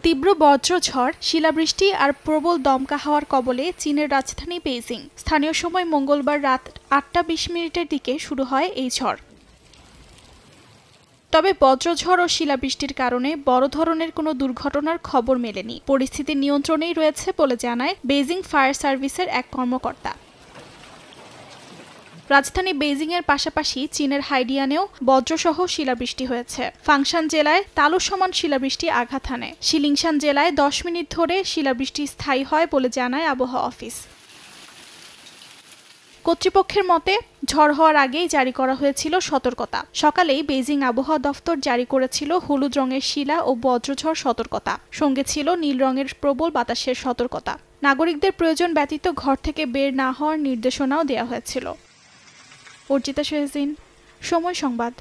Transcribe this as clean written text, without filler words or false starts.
তীব্র বজ্রঝড়, শিলাবৃষ্টি আর প্রবল দমকা হাওয়ার কবলে চীনের রাজধানী বেইজিং। স্থানীয় সময় মঙ্গলবার রাত ৮টা ২০ মিনিটের দিকে শুরু হয় এই ঝড়। তবে বজ্রঝড় ও শিলাবৃষ্টির কারণে বড় ধরনের কোনো দুর্ঘটনার খবর মেলেনি। পরিস্থিতি নিয়ন্ত্রণেই রয়েছে বলে জানায় বেইজিং ফায়ার সার্ভিসের এক কর্মকর্তা। রাজধানী বেইজিংয়ের পাশাপাশি চীনের হাইডিয়ানেও বজ্রসহ শিলাবৃষ্টি হয়েছে। ফাংশান জেলায় তালু সমান শিলাবৃষ্টি আঘাত হানে। শিলিংশান জেলায় ১০ মিনিট ধরে শিলাবৃষ্টি স্থায়ী হয় বলে জানায় আবহাওয়া অফিস। কর্তৃপক্ষের মতে ঝড় হওয়ার আগেই জারি করা হয়েছিল সতর্কতা। সকালেই বেইজিং আবহাওয়া দফতর জারি করেছিল হলুদ রঙের শিলা ও বজ্রঝড় সতর্কতা, সঙ্গে ছিল নীল রঙের প্রবল বাতাসের সতর্কতা। নাগরিকদের প্রয়োজন ব্যতীত ঘর থেকে বের না হওয়ার নির্দেশনাও দেওয়া হয়েছিল। অর্জিতা শেহজিন, সময় সংবাদ।